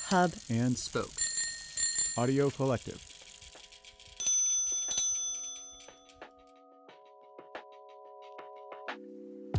Hub, and Spoke. Audio Collective.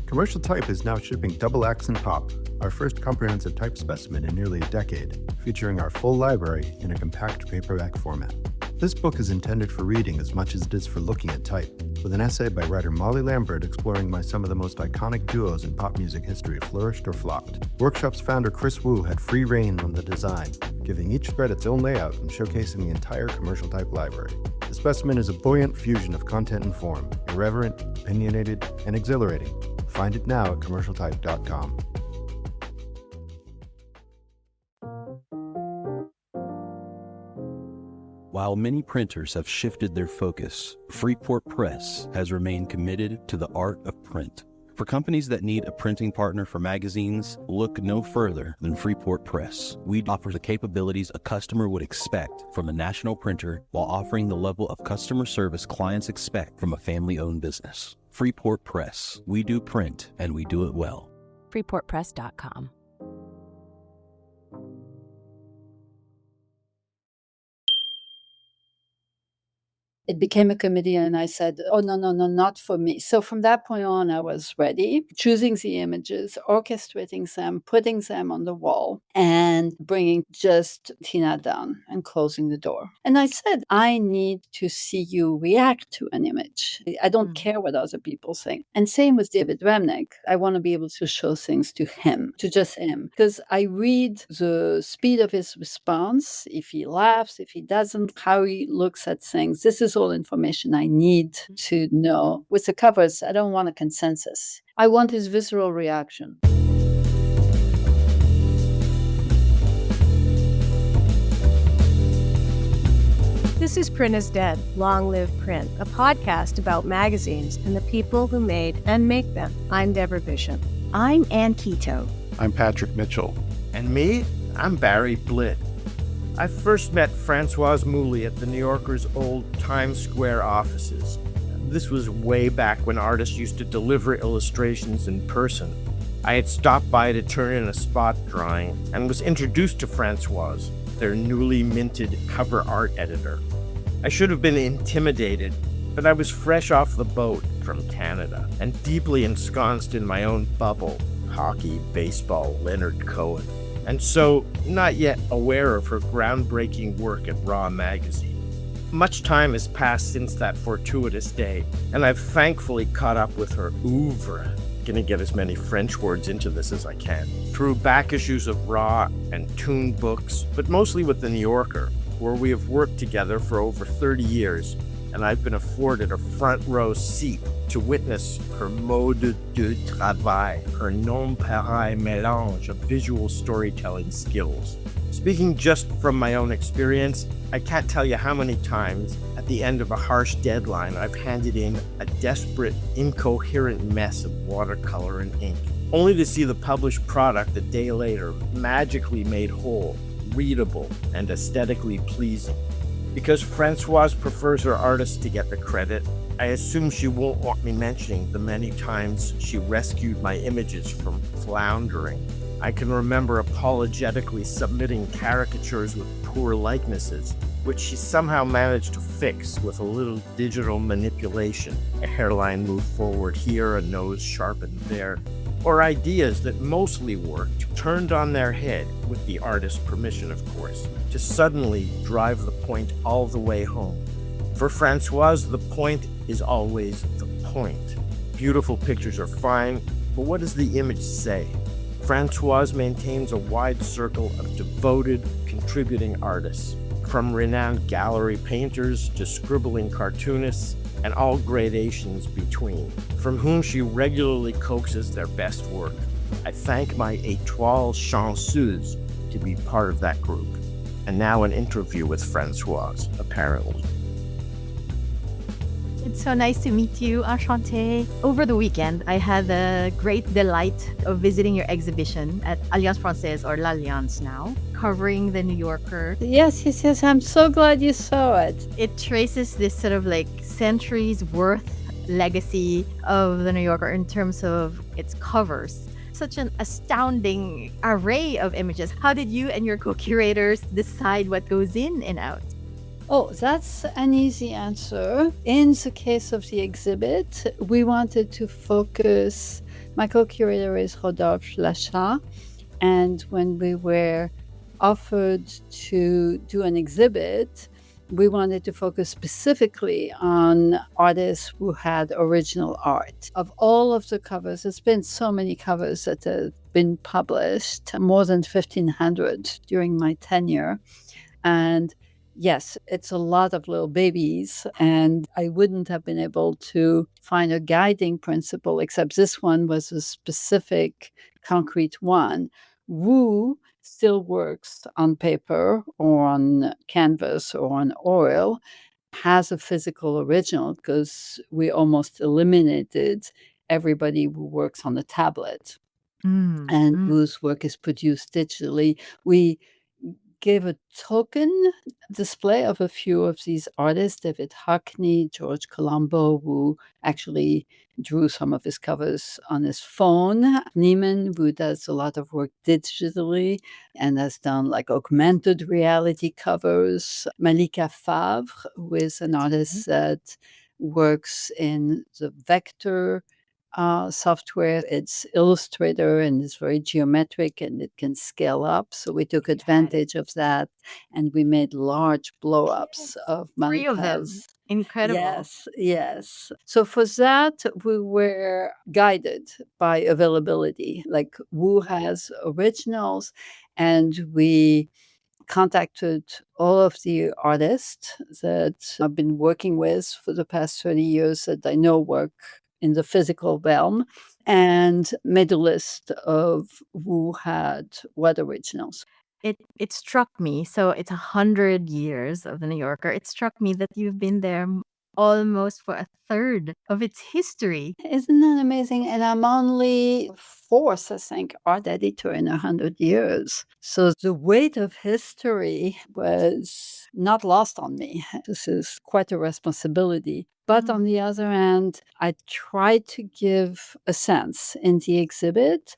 Commercial Type is now shipping Double Accent Pop, our first comprehensive type specimen in nearly a decade, featuring our full library in a compact paperback format. This book is intended for reading as much as it is for looking at type, with an essay by writer Molly Lambert exploring why some of the most iconic duos in pop music history flourished or flopped. Workshop's founder Chris Wu had free reign on the design, giving each thread its own layout and showcasing the entire Commercial Type library. The specimen is a buoyant fusion of content and form, irreverent, opinionated, and exhilarating. Find it now at commercialtype.com. While many printers have shifted their focus, Freeport Press has remained committed to the art of print. For companies that need a printing partner for magazines, look no further than Freeport Press. We offer the capabilities a customer would expect from a national printer while offering the level of customer service clients expect from a family-owned business. Freeport Press. We do print, and we do it well. freeportpress.com. It became a committee, and I said, oh, no, not for me. So from that point on, I was ready, choosing the images, orchestrating them, putting them on the wall, and bringing just Tina down and closing the door. And I said, I need to see you react to an image. I don't care what other people think. And same with David Remnick. I want to be able to show things to him, to just him, because I read the speed of his response, if he laughs, if he doesn't, how he looks at things. This is all information I need to know. With the covers, I don't want a consensus. I want his visceral reaction. This is Print is Dead, Long Live Print, a podcast about magazines and the people who made and make them. I'm Deborah Bishop. I'm Ann Quito. I'm Patrick Mitchell. And me, I'm Barry Blitt. I first met Françoise Mouly at the New Yorker's old Times Square offices. This was way back when artists used to deliver illustrations in person. I had stopped by to turn in a spot drawing and was introduced to Françoise, their newly minted cover art editor. I should have been intimidated, but I was fresh off the boat from Canada and deeply ensconced in my own bubble, hockey, baseball, Leonard Cohen. And so not yet aware of her groundbreaking work at Raw magazine. Much time has passed since that fortuitous day, and I've thankfully caught up with her ouevre. Gonna get as many French words into this as I can. Through back issues of Raw and TOON Books, but mostly with the New Yorker, where we have worked together for over 30 years, and I've been afforded a front row seat to witness her mode de travail, her nonpareil mélange of visual storytelling skills. Speaking just from my own experience, I can't tell you how many times at the end of a harsh deadline I've handed in a desperate, incoherent mess of watercolor and ink, only to see the published product a day later magically made whole, readable, and aesthetically pleasing. Because Françoise prefers her artists to get the credit, I assume she won't want me mentioning the many times she rescued my images from floundering. I can remember apologetically submitting caricatures with poor likenesses, which she somehow managed to fix with a little digital manipulation. A hairline moved forward here, a nose sharpened there, or ideas that mostly worked turned on their head, with the artist's permission of course, to suddenly drive the point all the way home. For Françoise, the point is always the point. Beautiful pictures are fine, but what does the image say? Françoise maintains a wide circle of devoted, contributing artists, from renowned gallery painters to scribbling cartoonists, and all gradations between, from whom she regularly coaxes their best work. I thank my étoile chanceuse to be part of that group. And now an interview with Françoise, apparently. It's so nice to meet you, Enchanté. Over the weekend, I had the great delight of visiting your exhibition at Alliance Française, or L'Alliance now, covering the New Yorker. Yes. I'm so glad you saw it. It traces this sort of like centuries worth legacy of the New Yorker in terms of its covers. such an astounding array of images. How did you and your co-curators decide what goes in and out? Oh, that's an easy answer. In the case of the exhibit, we wanted to focus. My co-curator is Rodolphe Lachat, and when we were offered to do an exhibit, we wanted to focus specifically on artists who had original art. Of all of the covers, there's been so many covers that have been published, more than 1,500 during my tenure. And yes, it's a lot of little babies, and I wouldn't have been able to find a guiding principle, except this one was a specific concrete one. Wu still works on paper or on canvas or on oil, has a physical original because we almost eliminated everybody who works on a tablet and whose work is produced digitally. We gave a token display of a few of these artists, David Hockney, George Colombo, who actually drew some of his covers on his phone, Neiman, who does a lot of work digitally and has done like augmented reality covers, Malika Favre, who is an artist that works in the vector software. It's Illustrator and it's very geometric and it can scale up. So we took advantage of that and we made large blow-ups of 3 of them. Malika's. Incredible. Yes. So for that, we were guided by availability. Like Wu has originals, and we contacted all of the artists that I've been working with for the past 30 years that I know work in the physical realm, and made a list of who had what originals. It struck me, so it's 100 years of the New Yorker. It struck me that you've been there almost for a third of its history. Isn't that amazing? And I'm only fourth, I think, art editor in 100 years. So the weight of history was not lost on me. This is quite a responsibility. But on the other hand, I tried to give a sense in the exhibit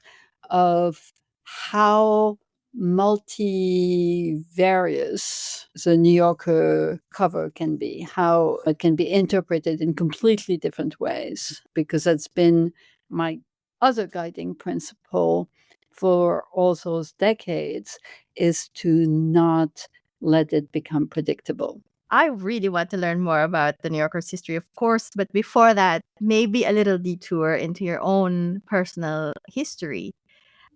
of how multivarious the New Yorker cover can be, how it can be interpreted in completely different ways, because that's been my other guiding principle for all those decades, is to not let it become predictable. I really want to learn more about the New Yorker's history, of course, but before that, maybe a little detour into your own personal history.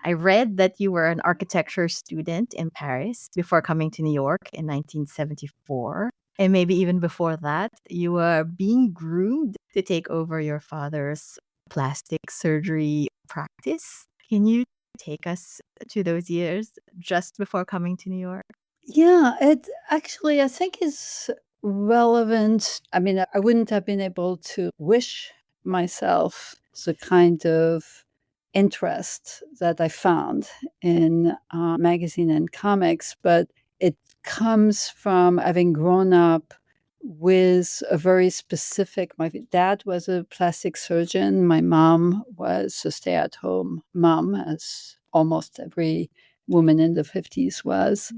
I read that you were an architecture student in Paris before coming to New York in 1974. And maybe even before that, you were being groomed to take over your father's plastic surgery practice. Can you take us to those years just before coming to New York? Yeah, it actually, I think, is relevant. I mean, I wouldn't have been able to wish myself the kind of interest that I found in magazine and comics, but it comes from having grown up with a very specific. My dad was a plastic surgeon. My mom was a stay-at-home mom, as almost every woman in the 50s was.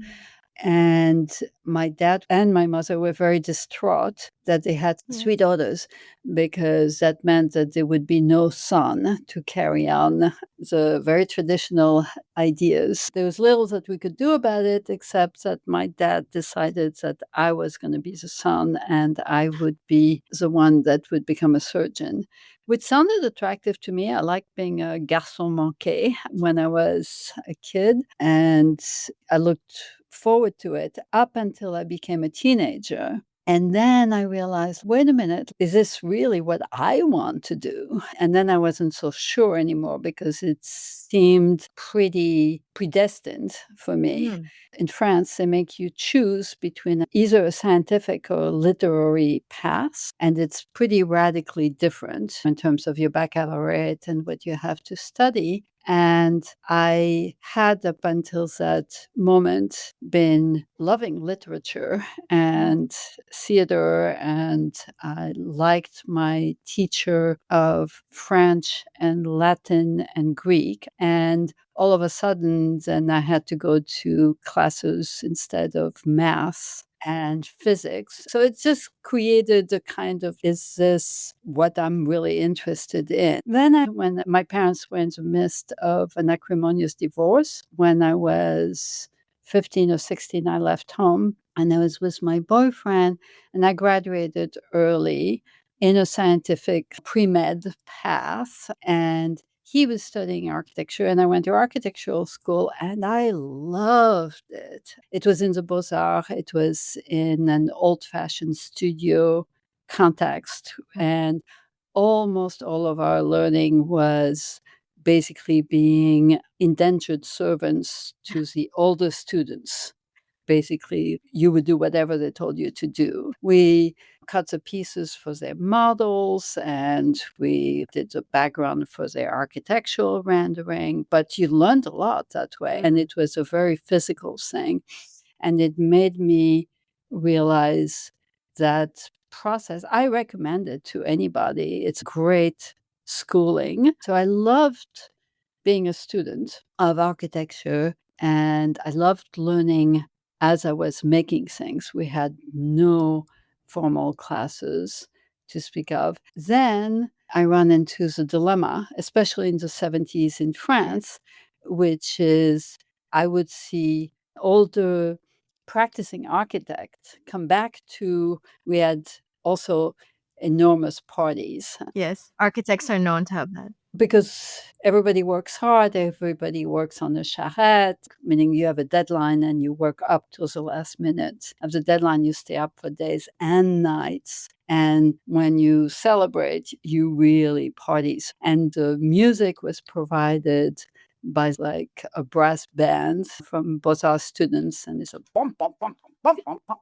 And my dad and my mother were very distraught that they had 3 daughters, because that meant that there would be no son to carry on the very traditional ideas. There was little that we could do about it, except that my dad decided that I was going to be the son and I would be the one that would become a surgeon, which sounded attractive to me. I liked being a garçon manqué when I was a kid, and I looked forward to it up until I became a teenager. And then I realized, wait a minute, is this really what I want to do? And then I wasn't so sure anymore, because it seemed pretty predestined for me. In France, they make you choose between either a scientific or literary path, and it's pretty radically different in terms of your baccalaureate and what you have to study. And I had up until that moment been loving literature and theater, and I liked my teacher of French and Latin and Greek. And all of a sudden, then I had to go to classes instead of math and physics. So it just created a kind of, is this what I'm really interested in? When my parents were in the midst of an acrimonious divorce, when I was 15 or 16, I left home and I was with my boyfriend, and I graduated early in a scientific pre-med path. And he was studying architecture, and I went to architectural school, and I loved it. It was in the Beaux-Arts. It was in an old-fashioned studio context, and almost all of our learning was basically being indentured servants to the older students. Basically, you would do whatever they told you to do. We cut the pieces for their models, and we did the background for their architectural rendering, but you learned a lot that way. And it was a very physical thing. And it made me realize that process. I recommend it to anybody. It's great schooling. So I loved being a student of architecture, and I loved learning as I was making things. We had no formal classes to speak of. Then I ran into the dilemma, especially in the 70s in France, which is I would see older practicing architects come back to, we had also enormous parties. Yes, architects are known to have that. Because everybody works hard, everybody works on a charrette, meaning you have a deadline and you work up to the last minute of the deadline. You stay up for days and nights. And when you celebrate, you really parties. And the music was provided by like a brass band from Beaux-Arts students. And it's a bum, bum, bum, bum, bum, bum.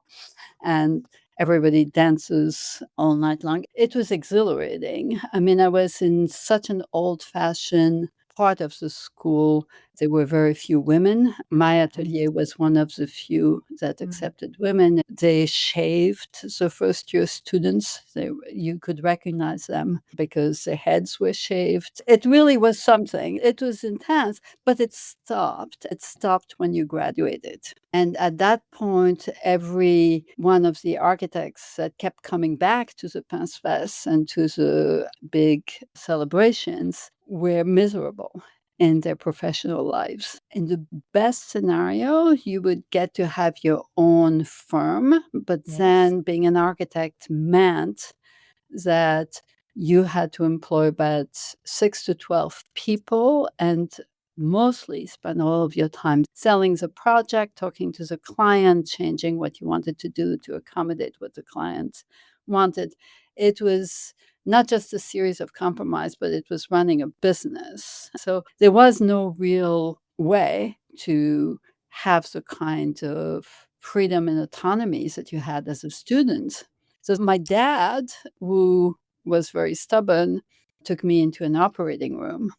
And everybody dances all night long. It was exhilarating. I mean, I was in such an old-fashioned part of the school. There were very few women. My atelier was one of the few that accepted women. They shaved the first-year students. You could recognize them because their heads were shaved. It really was something. It was intense, but it stopped. It stopped when you graduated. And at that point, every one of the architects that kept coming back to the Pince Fest and to the big celebrations were miserable in their professional lives. In the best scenario, you would get to have your own firm, but then being an architect meant that you had to employ about 6 to 12 people and mostly spend all of your time selling the project, talking to the client, changing what you wanted to do to accommodate what the client wanted. It was not just a series of compromise, but it was running a business. So there was no real way to have the kind of freedom and autonomy that you had as a student. So my dad, who was very stubborn, took me into an operating room.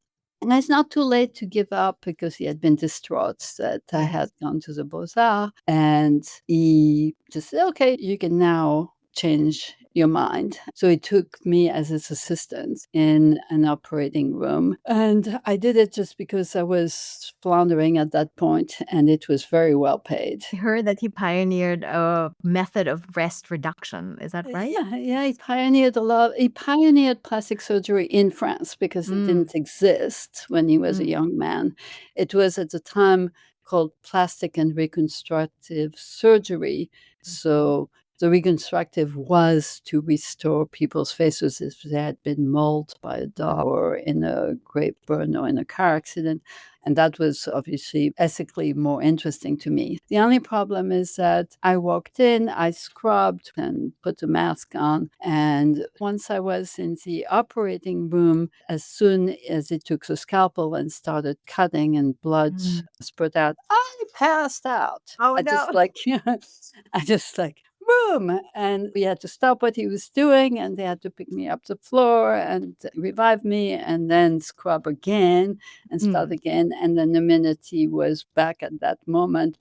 And it's not too late to give up because he had been distraught that I had gone to the Beaux-Arts. And he just said, okay, you can now change your mind. So he took me as his assistant in an operating room. And I did it just because I was floundering at that point, and it was very well paid. I heard that he pioneered a method of rest reduction. Is that right? Yeah, he pioneered a lot. He pioneered plastic surgery in France because it didn't exist when he was a young man. It was at the time called plastic and reconstructive surgery. So the reconstructive was to restore people's faces if they had been mauled by a dog or in a grape burn or in a car accident. And that was obviously ethically more interesting to me. The only problem is that I walked in, I scrubbed and put the mask on. And once I was in the operating room, as soon as it took the scalpel and started cutting and blood spurt out, I passed out. Oh, I no. just like, I just like, room. And we had to stop what he was doing, and they had to pick me up the floor and revive me and then scrub again and start again. And then the minute he was back at that moment,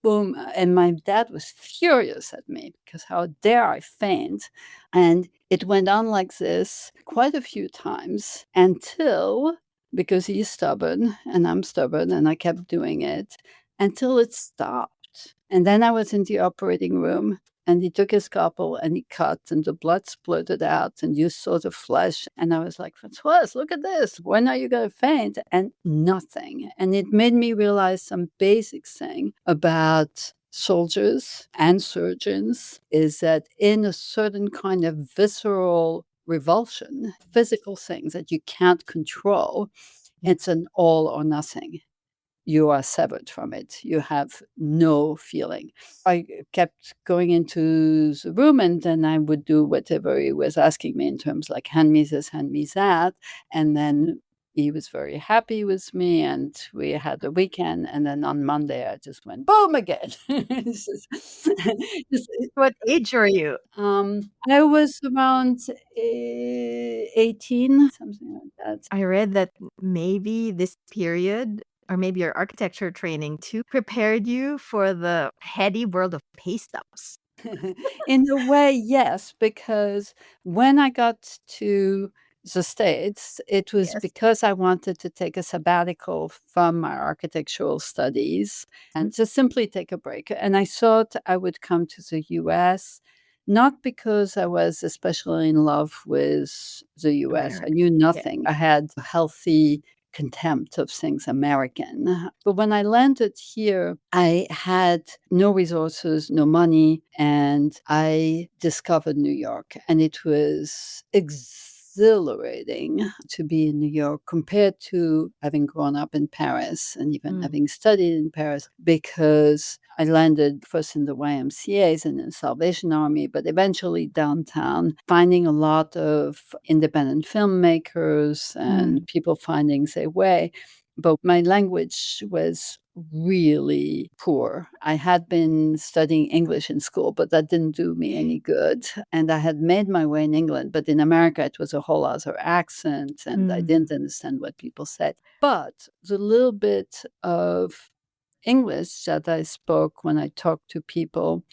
boom. And my dad was furious at me because how dare I faint? And it went on like this quite a few times until, because he's stubborn and I'm stubborn and I kept doing it until it stopped. And then I was in the operating room and he took his scalpel and he cut and the blood splurted out and you saw the flesh. And I was like, Françoise, look at this. When are you going to faint? And nothing. And it made me realize some basic thing about soldiers and surgeons is that in a certain kind of visceral revulsion, physical things that you can't control, it's an all or nothing. You are severed from it. You have no feeling. I kept going into the room and then I would do whatever he was asking me in terms like, hand me this, hand me that. And then he was very happy with me and we had a weekend. And then on Monday, I just went boom again. What age were you? I was around 18, something like that. I read that maybe this period, or maybe your architecture training too, prepared you for the heady world of pay stubs. In a way, yes, because when I got to the States, it was Yes. because I wanted to take a sabbatical from my architectural studies and just simply take a break. And I thought I would come to the US, not because I was especially in love with the US. I America. knew nothing. I had a healthy contempt of things American. But when I landed here, I had no resources, no money, and I discovered New York. And it was exhilarating to be in New York compared to having grown up in Paris and even having studied in Paris, because I landed first in the YMCAs and in the Salvation Army, but eventually downtown, finding a lot of independent filmmakers and people finding their way. But my language was really poor. I had been studying English in school, but that didn't do me any good. And I had made my way in England, but in America, it was a whole other accent, and I didn't understand what people said. But the little bit of English that I spoke when I talked to people,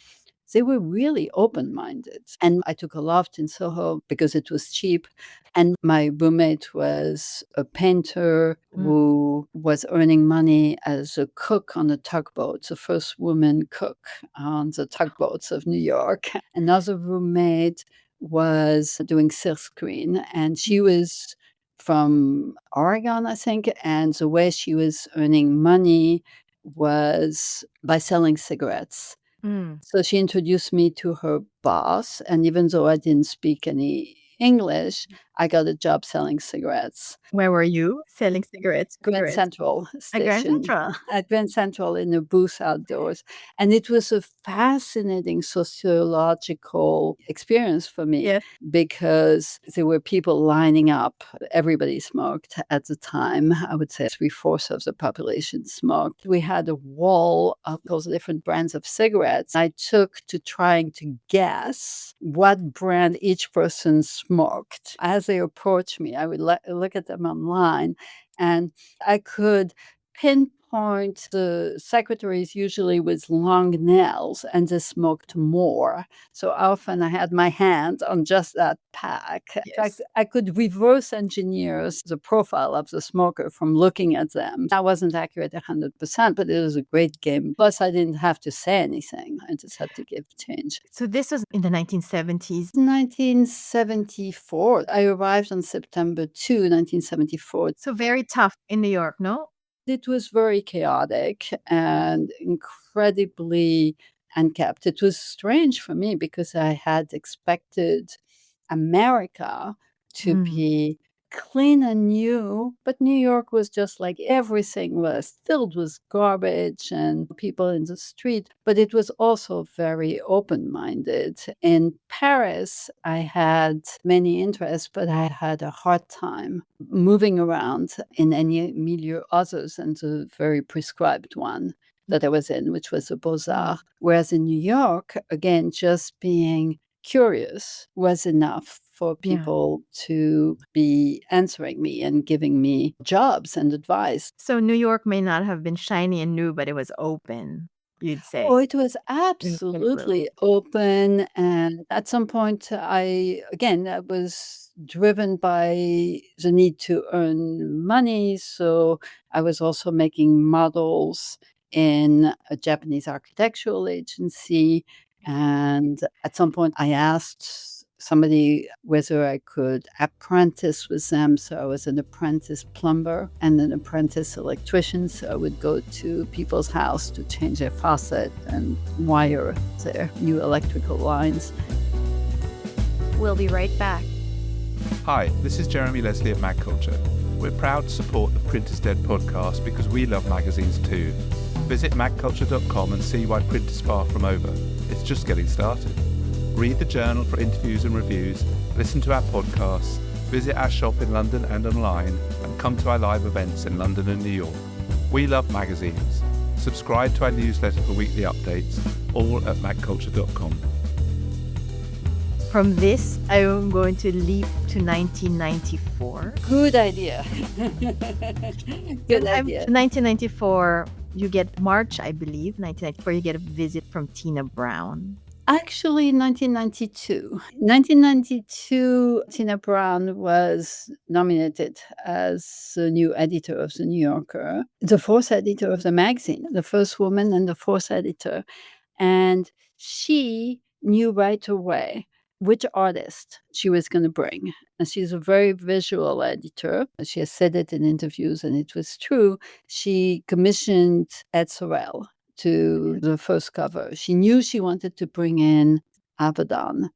they were really open-minded. And I took a loft in Soho because it was cheap. And my roommate was a painter who was earning money as a cook on the tugboats, the first woman cook on the tugboats of New York. Another roommate was doing silk screen, and she was from Oregon, I think. And the way she was earning money was by selling cigarettes. So she introduced me to her boss, and even though I didn't speak any English, I got a job selling cigarettes. Where were you selling cigarettes? Grand Central At Grand Station. Central. At Grand Central in a booth outdoors. And it was a fascinating sociological experience for me. Yes. Because there were people lining up. Everybody smoked at the time. I would say 3/4 of the population smoked. We had a wall of those different brands of cigarettes. I took to trying to guess what brand each person smoked. As they approached me, I would look at them online, and I could pinpoint the secretaries usually with long nails, and they smoked more. So often I had my hand on just that pack. In fact, I could reverse engineer the profile of the smoker from looking at them. I wasn't accurate 100%, but it was a great game. Plus, I didn't have to say anything. I just had to give change. So this was in the 1970s. 1974. I arrived on September 2, 1974. So very tough in New York, no? It was very chaotic and incredibly unkept. It was strange for me because I had expected America to be clean and new, but New York was just like everything was filled with garbage and people in the street, but it was also very open-minded. In Paris, I had many interests, but I had a hard time moving around in any milieu other than the very prescribed one. that I was in, which was the Beaux-Arts. Whereas in New York, again, just being curious was enough for people to be answering me and giving me jobs and advice. So New York may not have been shiny and new, but it was open, you'd say. Oh, it was absolutely open. And at some point, I was driven by the need to earn money. So I was also making models in a Japanese architectural agency. And at some point, I asked somebody whether I could apprentice with them. So I was an apprentice plumber and an apprentice electrician. So I would go to people's house to change their faucet and wire their new electrical lines. We'll be right back. Hi, this is Jeremy Leslie at Mag Culture. We're proud to support the Print is Dead podcast because we love magazines too. Visit magculture.com and see why print is far from over. It's just getting started. Read the journal for interviews and reviews, listen to our podcasts, visit our shop in London and online, and come to our live events in London and New York. We love magazines. Subscribe to our newsletter for weekly updates, all at magculture.com. From this, I am going to leap to 1994. Good idea. Good idea. 1994, you get March, I believe, 1994, you get a visit from Tina Brown. Actually, 1992. 1992, Tina Brown was nominated as the new editor of The New Yorker, the fourth editor of the magazine, the first woman and the fourth editor. And she knew right away which artist she was going to bring. And she's a very visual editor. She has said it in interviews, and it was true. She commissioned Ed Sorel to the first cover. She knew she wanted to bring in Avedon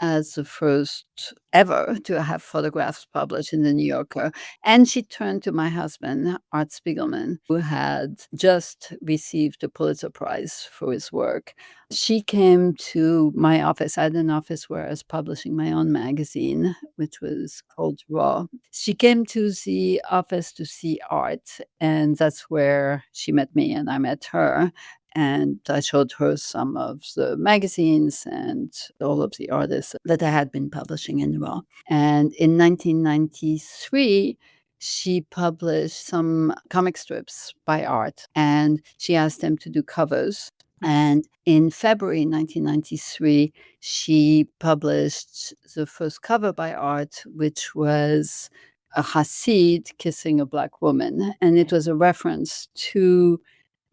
as the first ever to have photographs published in The New Yorker. And she turned to my husband, Art Spiegelman, who had just received a Pulitzer Prize for his work. She came to my office. I had an office where I was publishing my own magazine, which was called Raw. She came to the office to see Art, and that's where she met me and I met her. And I showed her some of the magazines and all of the artists that I had been publishing in Raw. And in 1993, she published some comic strips by Art, and she asked him to do covers. And in February 1993, she published the first cover by Art, which was a Hasid kissing a Black woman. And it was a reference to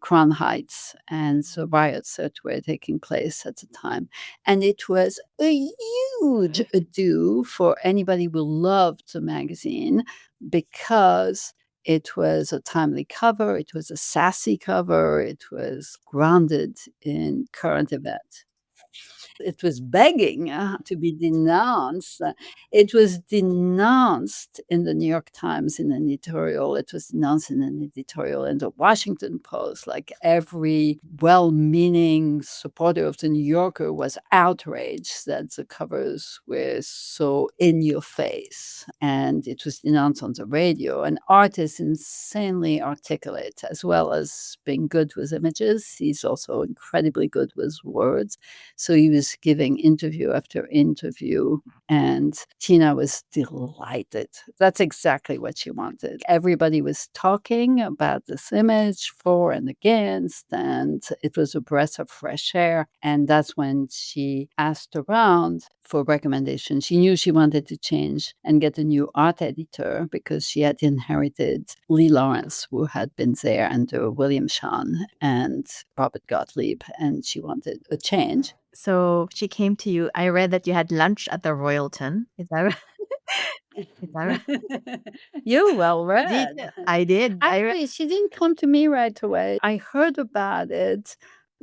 Crown Heights and the riots that were taking place at the time. And it was a huge ado for anybody who loved the magazine because it was a timely cover, it was a sassy cover, it was grounded in current events. It was begging to be denounced. It was denounced in the New York Times in an editorial. It was denounced in an editorial in the Washington Post. Like every well-meaning supporter of the New Yorker was outraged that the covers were so in your face. And it was denounced on the radio. And Art is insanely articulate as well as being good with images. He's also incredibly good with words. So he was giving interview after interview, and Tina was delighted. That's exactly what she wanted. Everybody was talking about this image for and against, and it was a breath of fresh air. And that's when she asked around for recommendations. She knew she wanted to change and get a new art editor because she had inherited Lee Lawrence, who had been there under William Shawn and Robert Gottlieb, and she wanted a change. So she came to you. I read that you had lunch at the Royalton. Is that right? Is that right? You're well read. I did. Actually, she didn't come to me right away. I heard about it.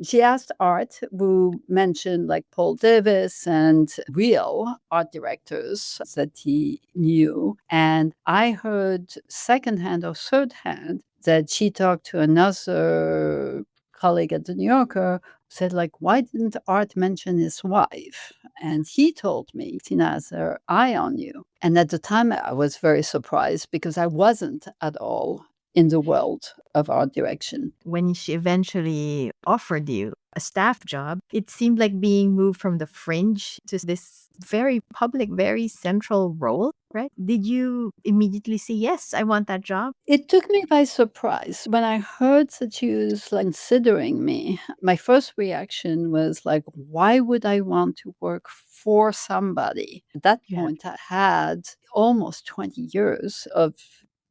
She asked Art, who mentioned like Paul Davis and real art directors that he knew. And I heard secondhand or third hand that she talked to another colleague at the New Yorker, said like, why didn't Art mention his wife? And he told me, Tina has her eye on you. And at the time I was very surprised because I wasn't at all in the world of art direction. When she eventually offered you a staff job, it seemed like being moved from the fringe to this very public, very central role, right? Did you immediately say, yes, I want that job? It took me by surprise. When I heard that she was like, considering me, my first reaction was like, why would I want to work for somebody? At that point, I had almost 20 years of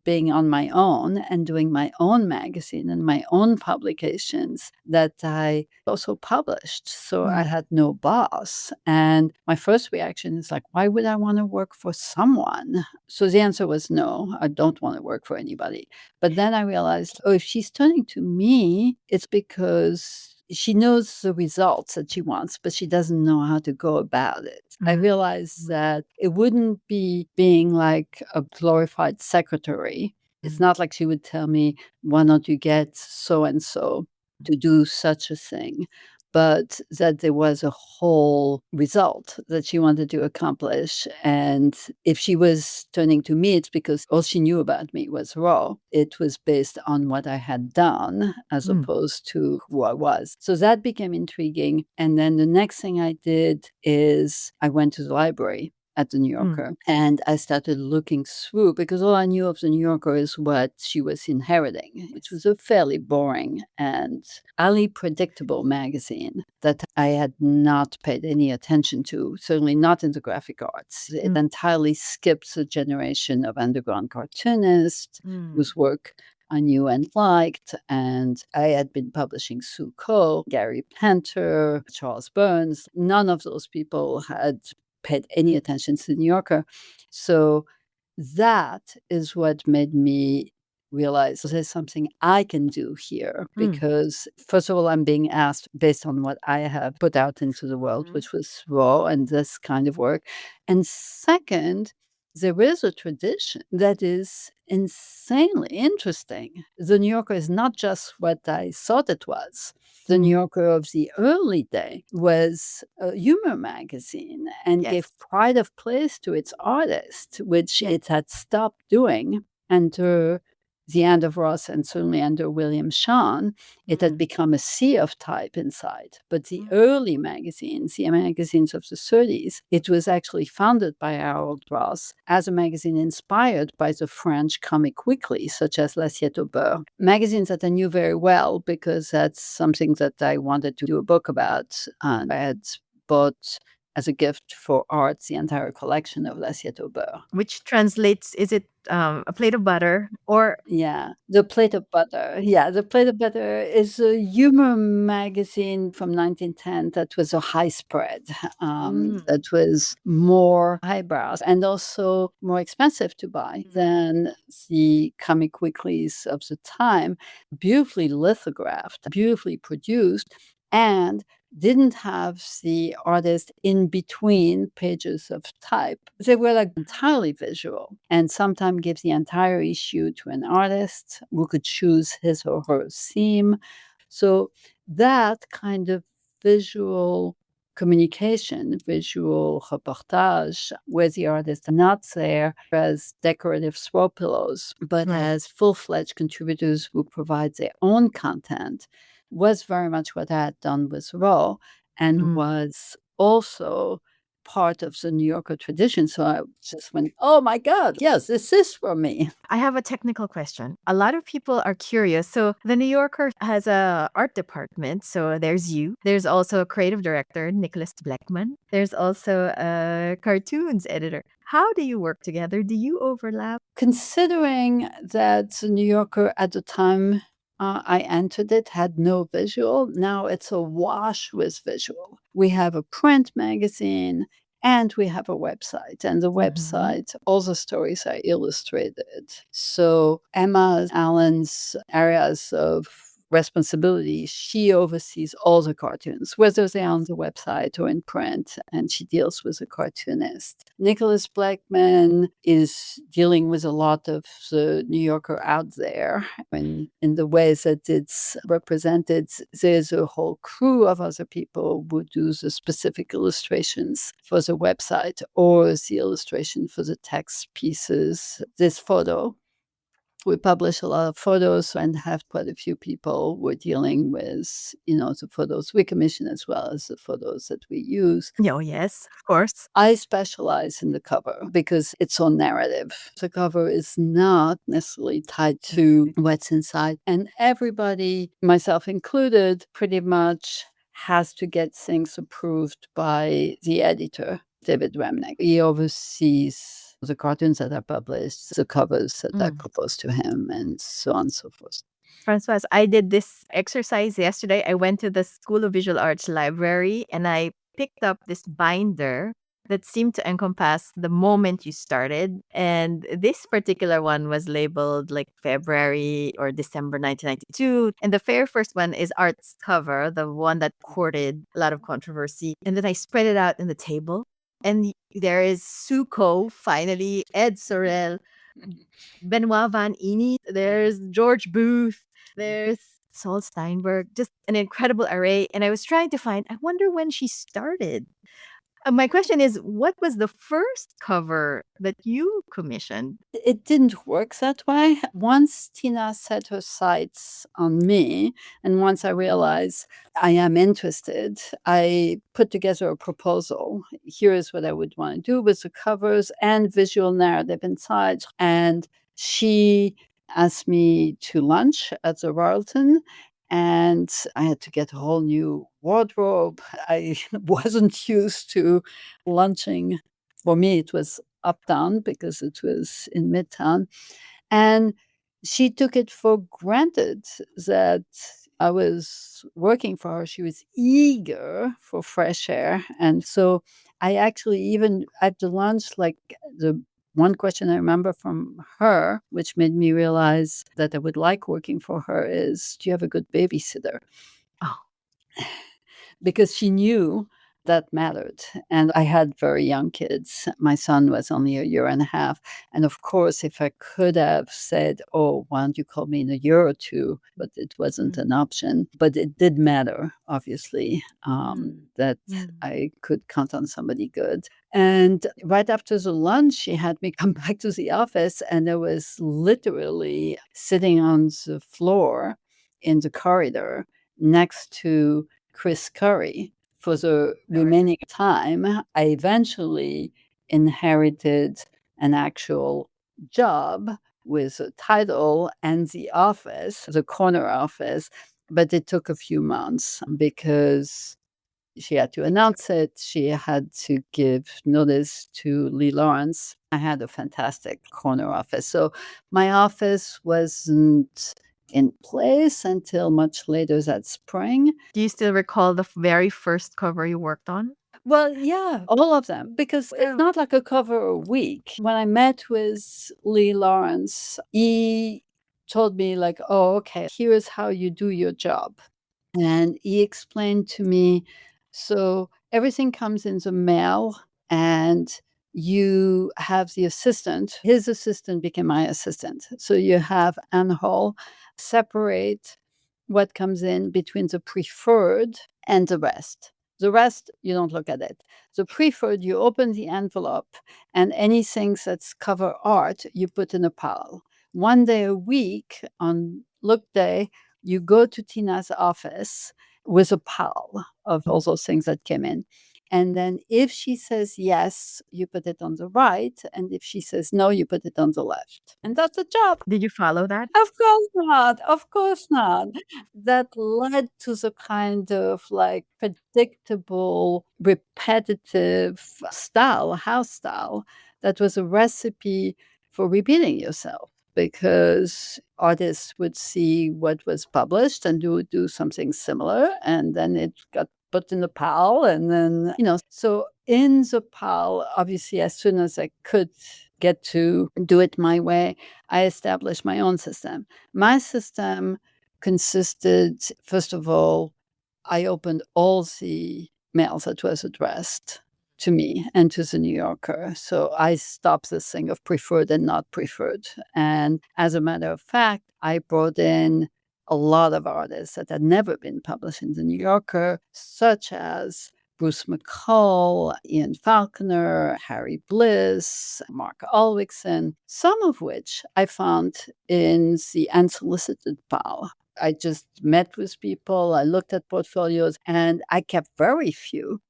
being on my own and doing my own magazine and my own publications that I also published. So I had no boss. And my first reaction is like, why would I want to work for someone? So the answer was no, I don't want to work for anybody. But then I realized, oh, if she's turning to me, it's because she knows the results that she wants, but she doesn't know how to go about it. I realized that it wouldn't be being like a glorified secretary. It's not like she would tell me, why don't you get so and so to do such a thing, but that there was a whole result that she wanted to accomplish. And if she was turning to me, it's because all she knew about me was Raw. It was based on what I had done as opposed to who I was. So that became intriguing. And then the next thing I did is I went to the library at the New Yorker. And I started looking through because all I knew of the New Yorker is what she was inheriting, which was a fairly boring and highly predictable magazine that I had not paid any attention to, certainly not in the graphic arts. It entirely skipped the generation of underground cartoonists whose work I knew and liked, and I had been publishing Sue Coe, Gary Panter, Charles Burns. None of those people had paid any attention to the New Yorker. So that is what made me realize there's something I can do here because, first of all, I'm being asked based on what I have put out into the world, which was Raw and this kind of work. And second, there is a tradition that is insanely interesting. The New Yorker is not just what I thought it was. The New Yorker of the early day was a humor magazine and gave pride of place to its artists, which it had stopped doing under the end of Ross and certainly under William Shawn. It had become a sea of type inside. But the early magazines, the magazines of the 30s, it was actually founded by Harold Ross as a magazine inspired by the French comic weeklies, such as L'Assiette au Beurre. Magazines that I knew very well because that's something that I wanted to do a book about. And I had bought as a gift for art the entire collection of L'Assiette au Beurre. Which translates, is it a plate of butter or? Yeah, The Plate of Butter. Yeah, The Plate of Butter is a humor magazine from 1910 that was a high spread, that was more highbrow and also more expensive to buy than the comic weeklies of the time, beautifully lithographed, beautifully produced, and didn't have the artist in between pages of type. They were like entirely visual and sometimes give the entire issue to an artist who could choose his or her theme. So that kind of visual communication, visual reportage, where the artists are not there as decorative throw pillows, but as full-fledged contributors who provide their own content, was very much what I had done with Raw and was also part of the New Yorker tradition. So I just went, oh my God, yes, this is for me. I have a technical question. A lot of people are curious. So the New Yorker has a art department. So there's you. There's also a creative director, Nicholas Bleckman. There's also a cartoons editor. How do you work together? Do you overlap? Considering that the New Yorker at the time I entered it had no visual. Now it's a wash with visual. We have a print magazine and we have a website. And the website, all the stories are illustrated. So Emma Allen's areas of responsibility, she oversees all the cartoons, whether they're on the website or in print, and she deals with the cartoonist. Nicholas Blackman is dealing with a lot of the New Yorker out there, and in the ways that it's represented, there's a whole crew of other people who do the specific illustrations for the website or the illustration for the text pieces. This photo We publish a lot of photos and have quite a few people we're dealing with, the photos we commission as well as the photos that we use. Oh, yes, of course. I specialize in the cover because it's so narrative. The cover is not necessarily tied to what's inside. And everybody, myself included, pretty much has to get things approved by the editor, David Remnick. He oversees the cartoons that are published, the covers that are proposed to him, and so on and so forth. Françoise, I did this exercise yesterday. I went to the School of Visual Arts library and I picked up this binder that seemed to encompass the moment you started. And this particular one was labeled like February or December 1992. And the very first one is Art's cover, the one that courted a lot of controversy. And then I spread it out in the table. And there is Suko, finally, Ed Sorel, Benoit Van Eni, there's George Booth, there's Saul Steinberg, just an incredible array. And I was trying to find, I wonder when she started. My question is, what was the first cover that you commissioned? It didn't work that way. Once Tina set her sights on me, and once I realized I am interested, I put together a proposal. Here is what I would want to do with the covers and visual narrative inside. And she asked me to lunch at the Royalton. And I had to get a whole new wardrobe. I wasn't used to lunching. For me, it was uptown because it was in Midtown. And she took it for granted that I was working for her. She was eager for fresh air. And so I actually, even at the lunch, like the one question I remember from her, which made me realize that I would like working for her, is, do you have a good babysitter? Oh. Because she knew that mattered. And I had very young kids. My son was only a year and a half. And of course, if I could have said, oh, why don't you call me in a year or two? But it wasn't an option. But it did matter, obviously, that I could count on somebody good. And right after the lunch, she had me come back to the office, and I was literally sitting on the floor in the corridor next to Chris Curry. For the remaining time, I eventually inherited an actual job with a title and the office, the corner office, but it took a few months because she had to announce it. She had to give notice to Lee Lawrence. I had a fantastic corner office. So my office wasn't in place until much later that spring. Do you still recall the very first cover you worked on? Well, yeah, all of them, because it's not like a cover a week. When I met with Lee Lawrence, he told me like, oh, okay, here's how you do your job. And he explained to me, so everything comes in the mail and you have the assistant. His assistant became my assistant. So you have Anne Hall separate what comes in between the preferred and the rest. The rest, you don't look at it. The preferred, you open the envelope, and anything that's cover art, you put in a pile. One day a week on look day, you go to Tina's office with a pile of all those things that came in. And then if she says yes, you put it on the right. And if she says no, you put it on the left. And that's the job. Did you follow that? Of course not. Of course not. That led to the kind of like predictable, repetitive style, house style, that was a recipe for repeating yourself, because artists would see what was published and do something similar, and then it got put in the pile, and then, so in the pile, obviously, as soon as I could get to do it my way, I established my own system. My system consisted, first of all, I opened all the mails that was addressed to me and to the New Yorker. So I stopped this thing of preferred and not preferred. And as a matter of fact, I brought in a lot of artists that had never been published in the New Yorker, such as Bruce McCall, Ian Falconer, Harry Bliss, Mark Ulrichsen, some of which I found in the unsolicited pile. I just met with people, I looked at portfolios, and I kept very few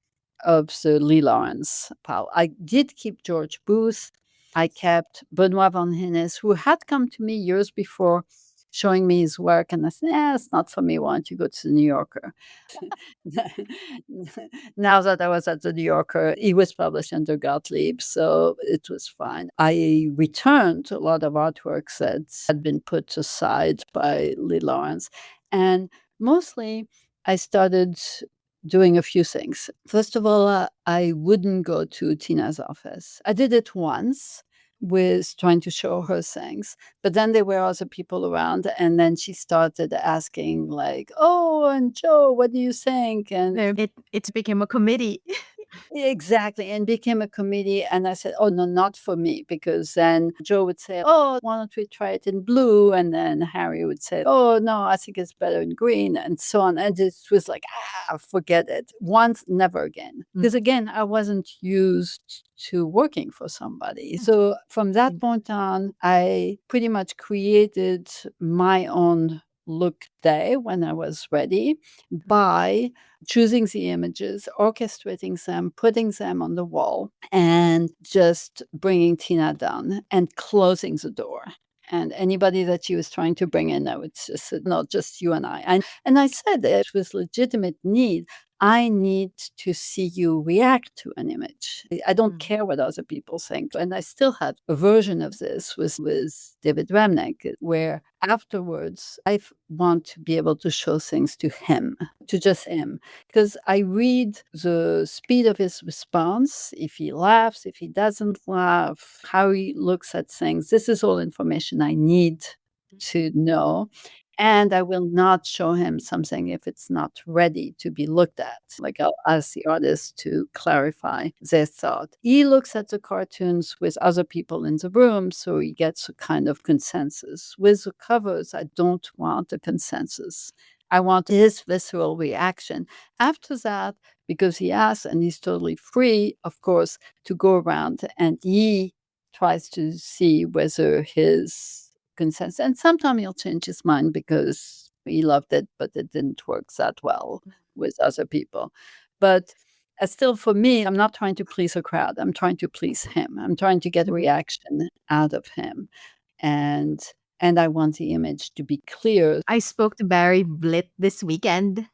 of the Lee Lawrence pile. I did keep George Booth. I kept Benoit van Hennes, who had come to me years before showing me his work. And I said, it's not for me. Why don't you go to the New Yorker? Now that I was at the New Yorker, he was published under Gottlieb, so it was fine. I returned a lot of artworks that had been put aside by Lee Lawrence. And mostly I started doing a few things. First of all, I wouldn't go to Tina's office. I did it once with trying to show her things, but then there were other people around, and then she started asking like, "Oh, and Joe, what do you think?" And It became a committee. exactly, and became a committee. And I said, "Oh no, not for me," because then Joe would say, "Oh, why don't we try it in blue?" And then Harry would say, "Oh no, I think it's better in green," and so on. And it was like, forget it. Once, never again. Because again, I wasn't used to working for somebody. So from that point on, I pretty much created my own look day when I was ready by choosing the images, orchestrating them, putting them on the wall, and just bringing Tina down and closing the door. And anybody that she was trying to bring in, I would just say, no, just you and I. And I said it was legitimate need. I need to see you react to an image. I don't care what other people think. And I still had a version of this with David Remnick, where afterwards I want to be able to show things to him, to just him. Because I read the speed of his response, if he laughs, if he doesn't laugh, how he looks at things. This is all information I need to know. And I will not show him something if it's not ready to be looked at. Like I'll ask the artist to clarify their thought. He looks at the cartoons with other people in the room, so he gets a kind of consensus. With the covers, I don't want a consensus. I want his visceral reaction. After that, because he asks and he's totally free, of course, to go around and he tries to see whether his consensus. And sometimes he'll change his mind because he loved it, but it didn't work that well with other people. But still, for me, I'm not trying to please a crowd. I'm trying to please him. I'm trying to get a reaction out of him. And I want the image to be clear. I spoke to Barry Blitt this weekend.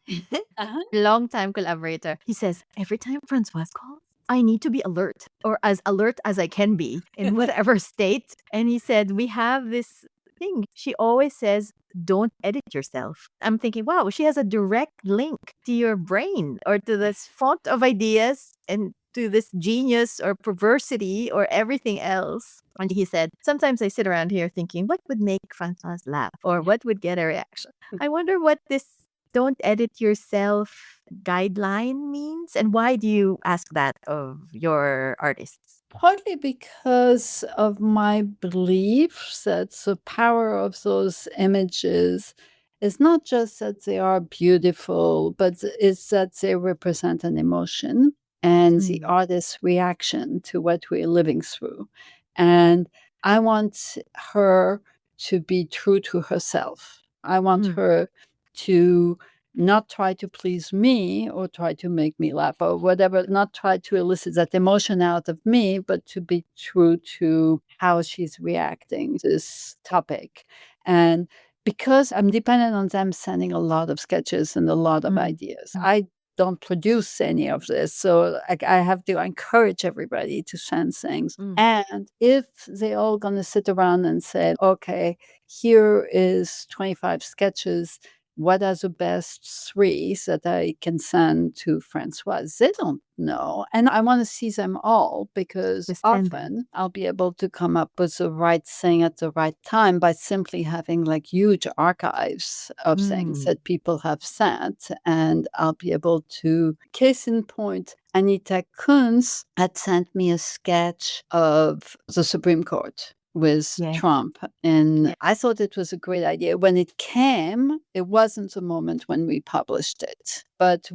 Uh-huh. Longtime collaborator. He says, every time Françoise calls, I need to be alert, or as alert as I can be in whatever state. And he said, we have this thing. She always says, don't edit yourself. I'm thinking, wow, she has a direct link to your brain or to this font of ideas and to this genius or perversity or everything else. And he said, sometimes I sit around here thinking, what would make Françoise laugh or what would get a reaction? I wonder what this don't edit yourself guideline means, and why do you ask that of your artists? Partly because of my belief that the power of those images is not just that they are beautiful, but it's that they represent an emotion and the artist's reaction to what we're living through. And I want her to be true to herself. I want her to not try to please me or try to make me laugh or whatever, not try to elicit that emotion out of me, but to be true to how she's reacting to this topic. And because I'm dependent on them sending a lot of sketches and a lot of ideas, I don't produce any of this. So I have to encourage everybody to send things. And if they're all going to sit around and say, okay, here is 25 sketches, what are the best 3 that I can send to Françoise? They don't know. And I want to see them all because Just send them. often I'll be able to come up with the right thing at the right time by simply having like huge archives of things that people have sent. And I'll be able to, case in point, Anita Kunz had sent me a sketch of the Supreme Court. with Yeah. Trump. And Yeah. I thought it was a great idea. When it came, it wasn't a moment when we published it, but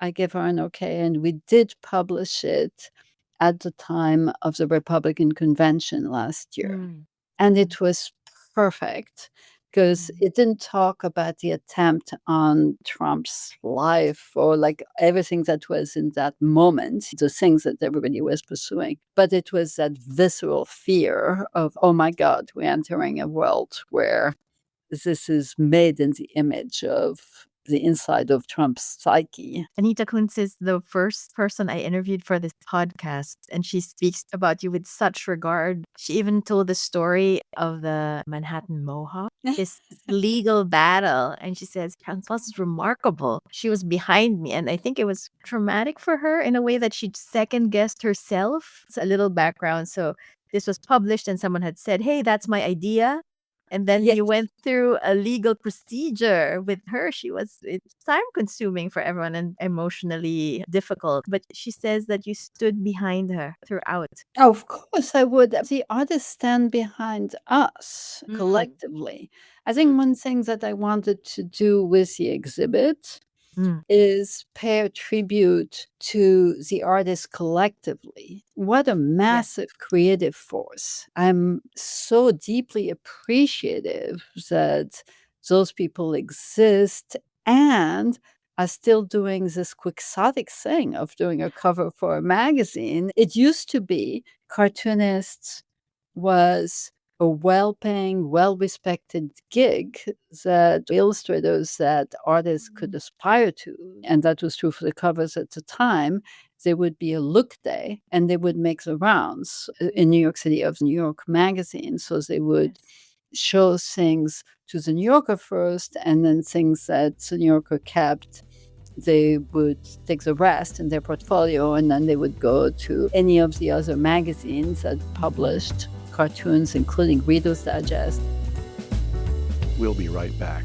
I gave her an okay, and we did publish it at the time of the Republican convention last year. Mm. And it was perfect because it didn't talk about the attempt on Trump's life or like everything that was in that moment, the things that everybody was pursuing. But it was that visceral fear of, oh my God, we're entering a world where this is made in the image of the inside of Trump's psyche. Anita Kuntz is the first person I interviewed for this podcast, and she speaks about you with such regard. She even told the story of the Manhattan Mohawk, this legal battle. And she says, Françoise is remarkable. She was behind me, and I think it was traumatic for her in a way that she second guessed herself. It's a little background. So this was published, and someone had said, hey, that's my idea. And then Yes. you went through a legal procedure with her. It's time consuming for everyone and emotionally difficult. But she says that you stood behind her throughout. Of course, I would. The artists stand behind us Mm. collectively. I think one thing that I wanted to do with the exhibit Mm. is pay tribute to the artists collectively. What a massive creative force. I'm so deeply appreciative that those people exist and are still doing this quixotic thing of doing a cover for a magazine. It used to be cartoonists was a well-paying, well-respected gig that illustrators, that artists could aspire to. And that was true for the covers at the time. There would be a look day, and they would make the rounds in New York City of New York Magazine. So they would show things to the New Yorker first, and then things that the New Yorker kept. They would take the rest in their portfolio, and then they would go to any of the other magazines that published cartoons, including Reader's Digest. We'll be right back.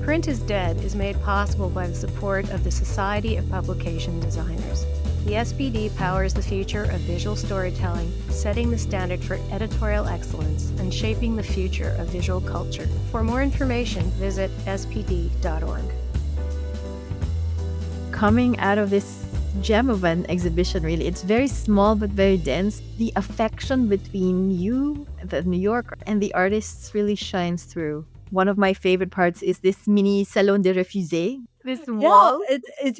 Print is Dead is made possible by the support of the Society of Publication Designers. The SPD powers the future of visual storytelling, setting the standard for editorial excellence and shaping the future of visual culture. For more information, visit spd.org. Coming out of this gem of an exhibition, really, it's very small but very dense. The affection between you, the New Yorker, and the artists really shines through. One of my favorite parts is this mini salon de refusés. This wall.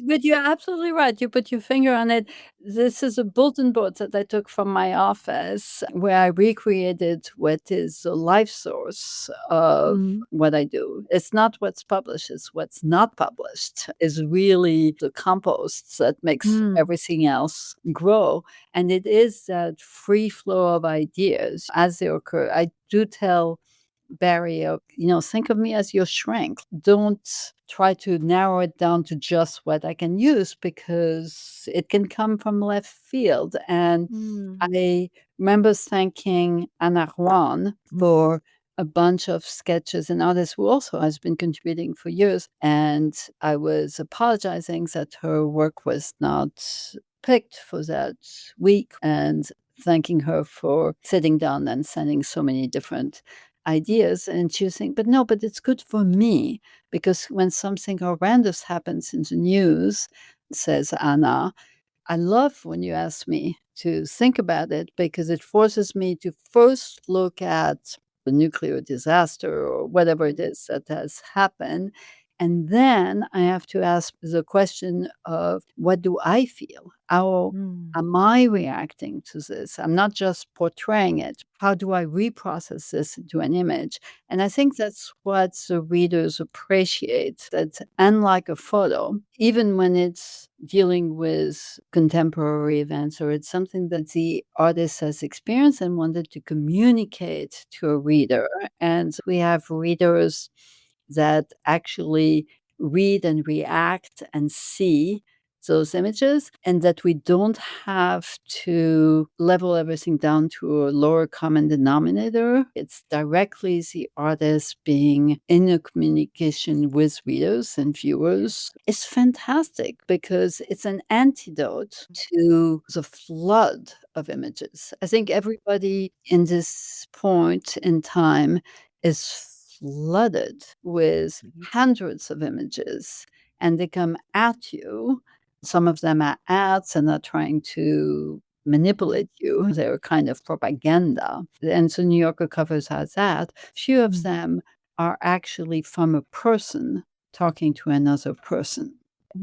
But you're absolutely right. You put your finger on it. This is a bulletin board that I took from my office where I recreated what is the life source of what I do. It's not what's published, it's what's not published. Is really the compost that makes everything else grow. And it is that free flow of ideas as they occur. I do tell Barry, think of me as your shrink. Don't try to narrow it down to just what I can use, because it can come from left field. And I remember thanking Anna Juan for a bunch of sketches, and artists who also has been contributing for years. And I was apologizing that her work was not picked for that week, and thanking her for sitting down and sending so many different ideas. And she was saying, but it's good for me, because when something horrendous happens in the news, says Anna, I love when you ask me to think about it, because it forces me to first look at the nuclear disaster or whatever it is that has happened. And then I have to ask the question of, what do I feel? How am I reacting to this? I'm not just portraying it. How do I reprocess this into an image? And I think that's what the readers appreciate, that unlike a photo, even when it's dealing with contemporary events, or it's something that the artist has experienced and wanted to communicate to a reader. And we have readers that actually read and react and see those images, and that we don't have to level everything down to a lower common denominator. It's directly the artist being in a communication with readers and viewers. It's fantastic because it's an antidote to the flood of images. I think everybody in this point in time is flooded with hundreds of images, and they come at you. Some of them are ads and are trying to manipulate you. They're kind of propaganda. And so New Yorker covers has that. Few of them are actually from a person talking to another person.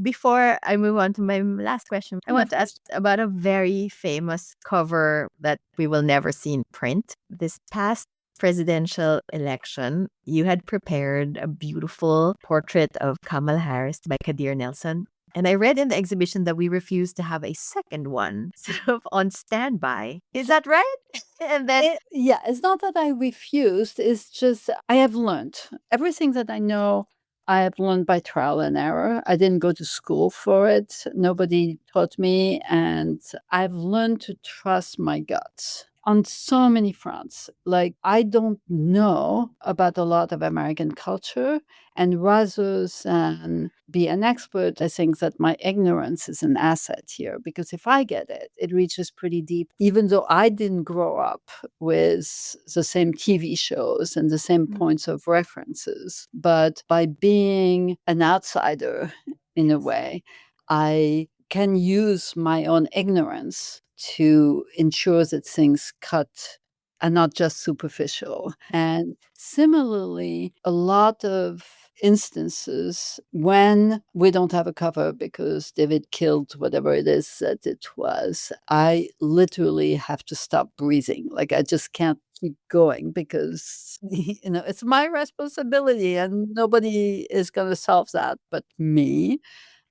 Before I move on to my last question, I want to ask about a very famous cover that we will never see in print. This past presidential election, you had prepared a beautiful portrait of Kamala Harris by Kadir Nelson. And I read in the exhibition that we refused to have a second one sort of on standby. Is that right? And then It's not that I refused. It's just I have learned everything that I know. I have learned by trial and error. I didn't go to school for it. Nobody taught me. And I've learned to trust my guts on so many fronts. Like, I don't know about a lot of American culture. And rather than be an expert, I think that my ignorance is an asset here, because if I get it, it reaches pretty deep. Even though I didn't grow up with the same TV shows and the same points of references, but by being an outsider in a way, I can use my own ignorance to ensure that things cut are not just superficial. And similarly, a lot of instances when we don't have a cover because David killed whatever it is that it was, I literally have to stop breathing. Like, I just can't keep going because it's my responsibility and nobody is going to solve that but me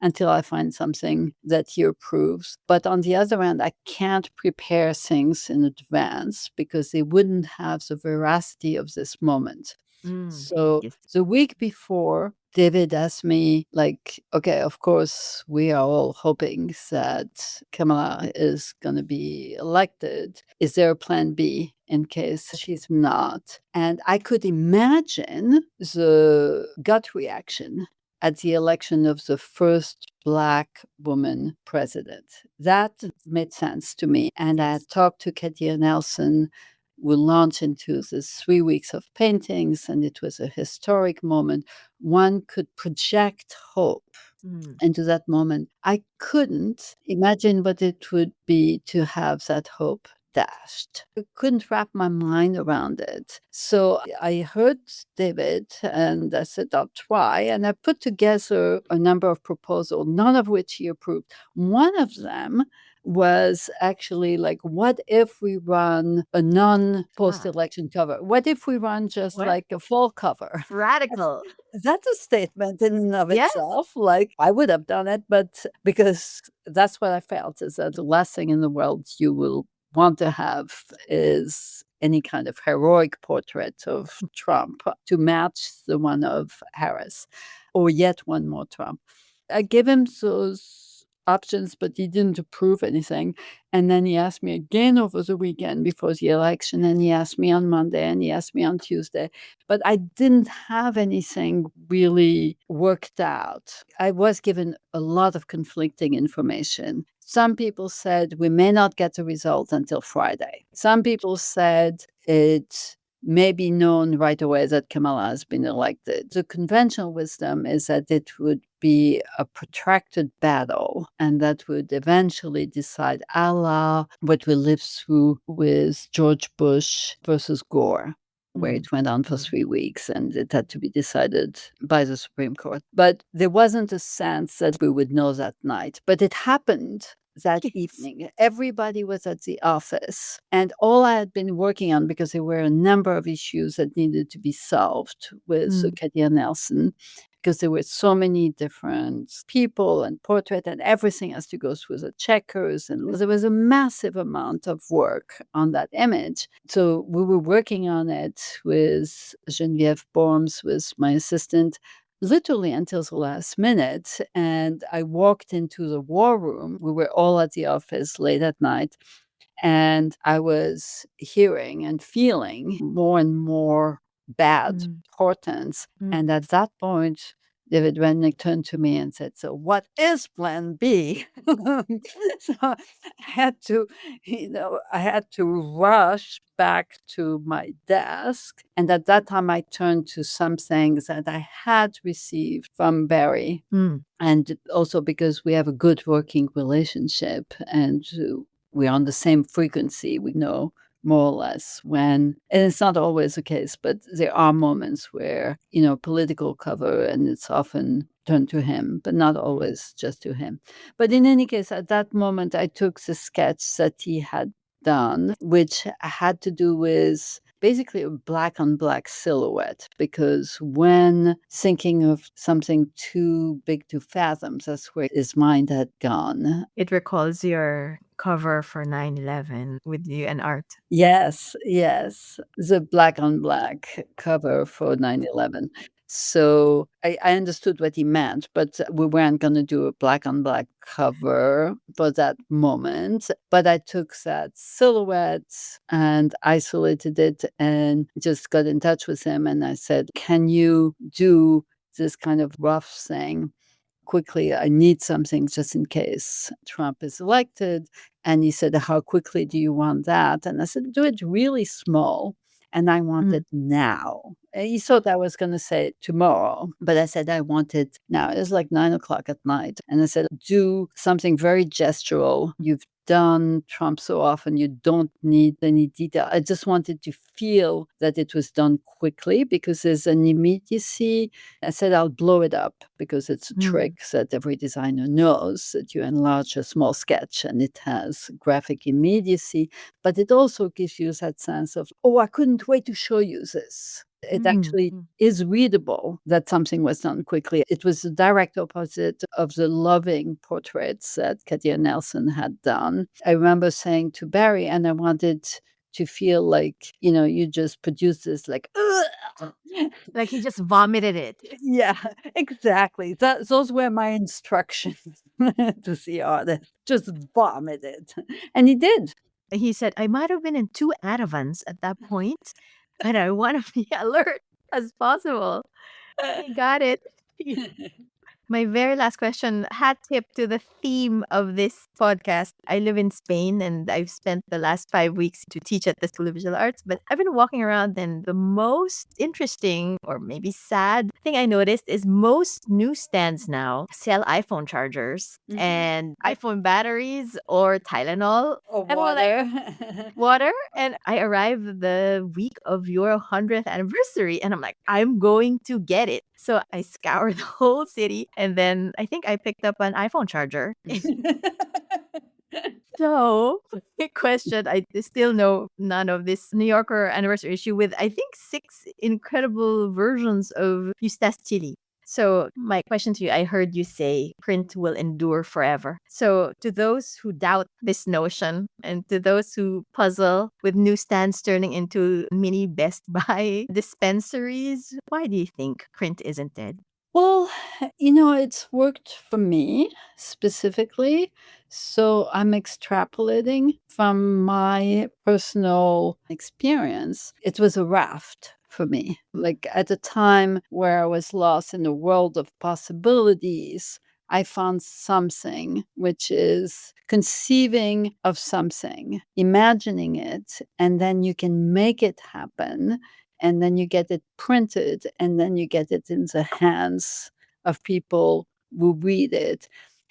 until I find something that he approves. But on the other hand, I can't prepare things in advance because they wouldn't have the veracity of this moment. So yes. the week before, David asked me, like, okay, of course, we are all hoping that Kamala is going to be elected. Is there a plan B in case she's not? And I could imagine the gut reaction at the election of the first Black woman president. That made sense to me. And I talked to Kadir Nelson. We launched into this 3 weeks of paintings, and it was a historic moment. One could project hope into that moment. I couldn't imagine what it would be to have that hope dashed. I couldn't wrap my mind around it. So I heard David and I said, I'll try. And I put together a number of proposals, none of which he approved. One of them was actually like, what if we run a non-post-election cover? What if we run just like a fall cover? Radical. That's a statement in and of Yes. itself. Like, I would have done it, but because that's what I felt is that the last thing in the world you will want to have is any kind of heroic portrait of Trump to match the one of Harris, or yet one more Trump. I gave him those options, but he didn't approve anything. And then he asked me again over the weekend before the election, and he asked me on Monday, and he asked me on Tuesday. But I didn't have anything really worked out. I was given a lot of conflicting information. Some people said we may not get the result until Friday. Some people said it may be known right away that Kamala has been elected. The conventional wisdom is that it would be a protracted battle, and that would eventually decide, a la what we lived through with George Bush versus Gore, where it went on for 3 weeks and it had to be decided by the Supreme Court. But there wasn't a sense that we would know that night. But it happened that evening. Everybody was at the office, and all I had been working on, because there were a number of issues that needed to be solved with Kadir Nelson, because there were so many different people and portrait, and everything has to go through the checkers. And there was a massive amount of work on that image. So we were working on it with Geneviève Borms, with my assistant, literally until the last minute. And I walked into the war room. We were all at the office late at night. And I was hearing and feeling more and more bad portents. And at that point, David Rennick turned to me and said, "So what is plan B?" So I had to, I had to rush back to my desk. And at that time, I turned to some things that I had received from Barry. And also because we have a good working relationship and we're on the same frequency. We know more or less when, and it's not always the case, but there are moments where, political cover, and it's often turned to him, but not always just to him. But in any case, at that moment, I took the sketch that he had done, which had to do with basically a black on black silhouette, because when thinking of something too big to fathom, that's where his mind had gone. It recalls your cover for 9/11 with you and art. Yes, the black on black cover for 9/11. So I understood what he meant, but we weren't going to do a black on black cover for that moment. But I took that silhouette and isolated it and just got in touch with him. And I said, "Can you do this kind of rough thing quickly? I need something just in case Trump is elected." And he said, "How quickly do you want that?" And I said, "Do it really small. And I want it now." And he thought I was going to say tomorrow, but I said I want it now. It was like 9 o'clock at night. And I said, "Do something very gestural. You've done Trump so often, you don't need any detail. I just wanted to feel that it was done quickly because there's an immediacy." I said, "I'll blow it up because it's a trick that every designer knows, that you enlarge a small sketch and it has graphic immediacy, but it also gives you that sense of, oh, I couldn't wait to show you this." It actually is readable that something was done quickly. It was the direct opposite of the loving portraits that Katia Nelson had done. I remember saying to Barry, and I wanted to feel like, you just produce this like, ugh. Like he just vomited it. Yeah, exactly. Those were my instructions to the artist. Just vomit it. And he did. He said, "I might have been in 2 Adavans at that point, but I want to be alert as possible." He got it. My very last question, hat tip to the theme of this podcast. I live in Spain and I've spent the last 5 weeks to teach at the School of Visual Arts, but I've been walking around and the most interesting or maybe sad thing I noticed is most newsstands now sell iPhone chargers and iPhone batteries or Tylenol. Or And we're like, water. water. And I arrived the week of your 100th anniversary and I'm like, I'm going to get it. So I scoured the whole city and then I think I picked up an iPhone charger. So, big question. I still know none of this New Yorker anniversary issue with, I think, 6 incredible versions of Eustace Chili. So, my question to you, I heard you say print will endure forever. So, to those who doubt this notion and to those who puzzle with newsstands turning into mini Best Buy dispensaries, why do you think print isn't dead? Well, it's worked for me specifically. So I'm extrapolating from my personal experience. It was a raft for me. Like at a time where I was lost in a world of possibilities, I found something which is conceiving of something, imagining it, and then you can make it happen. And then you get it printed, and then you get it in the hands of people who read it.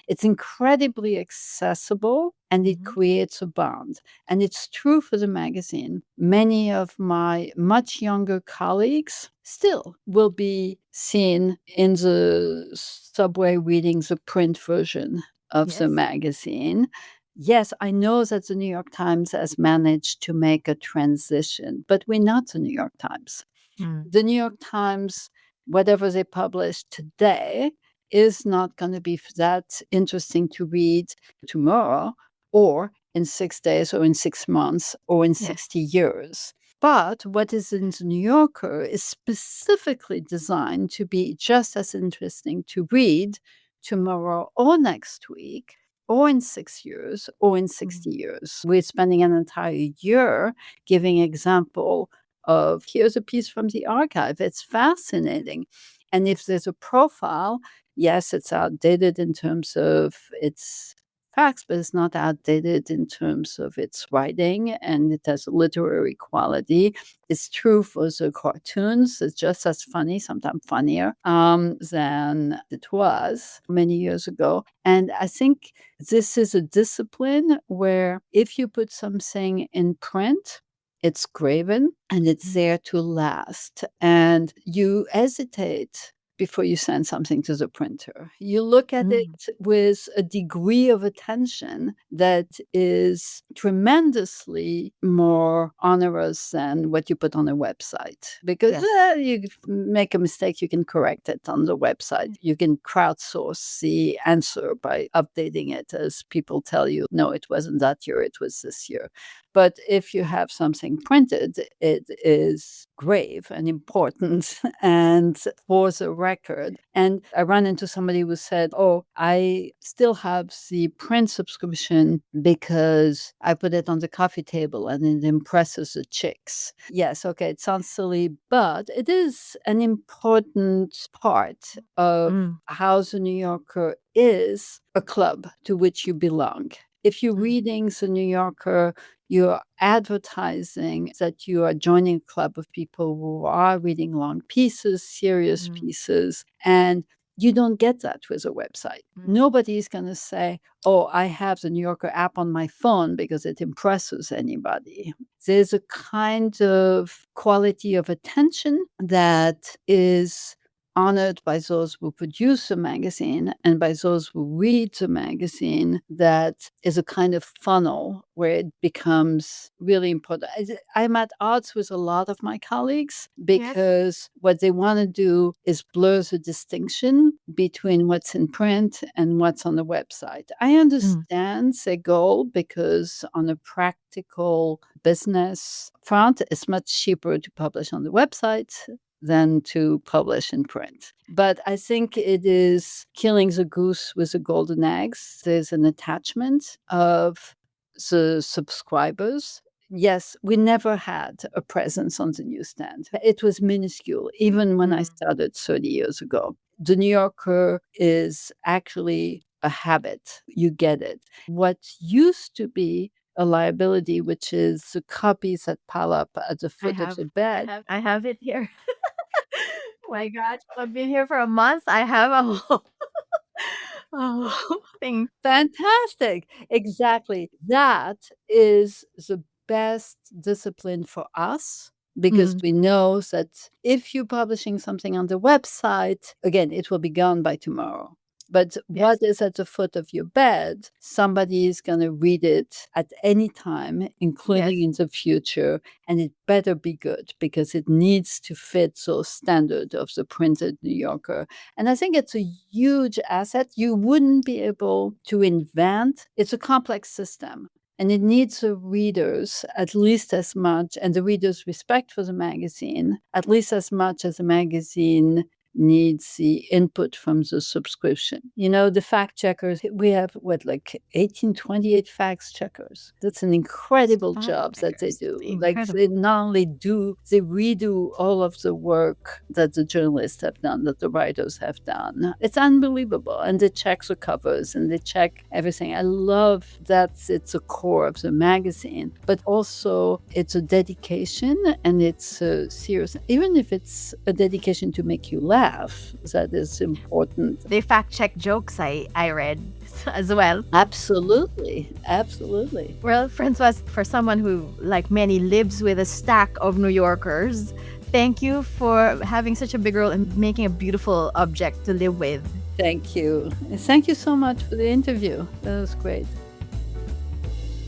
It's incredibly accessible and it creates a bond. And it's true for the magazine. Many of my much younger colleagues still will be seen in the subway reading the print version of the magazine. Yes, I know that the New York Times has managed to make a transition, but we're not the New York Times. The New York Times, whatever they publish today, is not going to be that interesting to read tomorrow or in 6 days or in 6 months or in 60 years. But what is in the New Yorker is specifically designed to be just as interesting to read tomorrow or next week or in 6 years or in 60 years. We're spending an entire year giving example of here's a piece from the archive. It's fascinating. And if there's a profile, yes, it's outdated in terms of its facts, but it's not outdated in terms of its writing, and it has a literary quality. It's true for the cartoons. It's just as funny, sometimes funnier, than it was many years ago. And I think this is a discipline where if you put something in print, it's graven and it's there to last. And you hesitate before you send something to the printer. You look at it with a degree of attention that is tremendously more onerous than what you put on a website. Because you make a mistake, you can correct it on the website. You can crowdsource the answer by updating it as people tell you, no, it wasn't that year, it was this year. But if you have something printed, it is grave and important and for the record. And I ran into somebody who said, oh, I still have the print subscription because I put it on the coffee table and it impresses the chicks. Yes, okay, it sounds silly, but it is an important part of how the New Yorker is a club to which you belong. If you're reading the New Yorker, you're advertising that you are joining a club of people who are reading long pieces, serious pieces, and you don't get that with a website. Nobody is going to say, oh, I have the New Yorker app on my phone because it impresses anybody. There's a kind of quality of attention that is honored by those who produce the magazine and by those who read the magazine, that is a kind of funnel where it becomes really important. I'm at odds with a lot of my colleagues because what they want to do is blur the distinction between what's in print and what's on the website. I understand their goal because on a practical business front, it's much cheaper to publish on the website than to publish in print. But I think it is killing the goose with the golden eggs. There's an attachment of the subscribers. Yes, we never had a presence on the newsstand. It was minuscule, even when I started 30 years ago. The New Yorker is actually a habit. You get it. What used to be a liability, which is the copies that pile up at the foot of the bed. I have it here. My gosh, I've been here for a month. I have a whole thing. Fantastic. Exactly. That is the best discipline for us because we know that if you're publishing something on the website, again, it will be gone by tomorrow. But what is at the foot of your bed, somebody is going to read it at any time, including in the future, and it better be good because it needs to fit those standards of the printed New Yorker. And I think it's a huge asset. You wouldn't be able to invent. It's a complex system. And it needs the readers at least as much, and the readers' respect for the magazine, at least as much as the magazine needs the input from the subscription. You know, the fact checkers, we have 1828 fact checkers. That's an incredible job that they do. Like they not only they redo all of the work that the journalists have done, that the writers have done. It's unbelievable. And they check the covers and they check everything. I love that it's a core of the magazine, but also it's a dedication and it's a serious, even if it's a dedication to make you laugh, that is important. They fact check jokes I read as well. Absolutely. Well, Françoise, for someone who, like many, lives with a stack of New Yorkers, thank you for having such a big role in making a beautiful object to live with. Thank you. Thank you so much for the interview. That was great.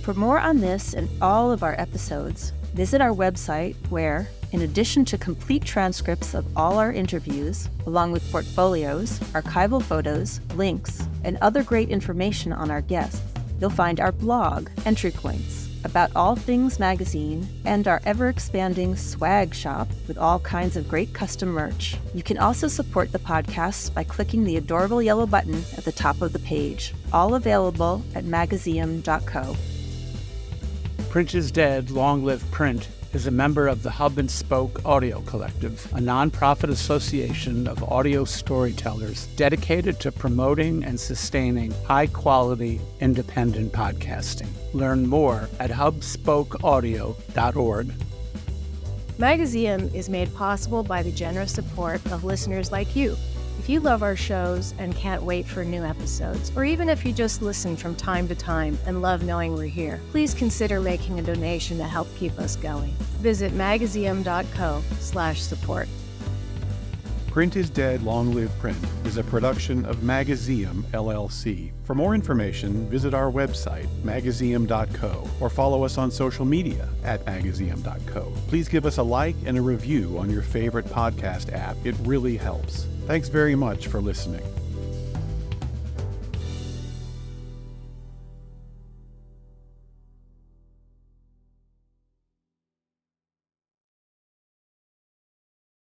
For more on this and all of our episodes, visit our website where, in addition to complete transcripts of all our interviews, along with portfolios, archival photos, links, and other great information on our guests, you'll find our blog, Entry Points. about all things magazine, and our ever-expanding swag shop with all kinds of great custom merch. You can also support the podcast by clicking the adorable yellow button at the top of the page. All available at magazium.co. Print is Dead, Long Live Print is a member of the Hub and Spoke Audio Collective, a nonprofit association of audio storytellers dedicated to promoting and sustaining high-quality, independent podcasting. Learn more at hubspokeaudio.org. Magazium is made possible by the generous support of listeners like you. If you love our shows and can't wait for new episodes, or even if you just listen from time to time and love knowing we're here, please consider making a donation to help keep us going. Visit magazium.co/support. Print is Dead, Long Live Print is a production of Magazium, LLC. For more information, visit our website, magazium.co, or follow us on social media at magazium.co. Please give us a like and a review on your favorite podcast app. It really helps. Thanks very much for listening.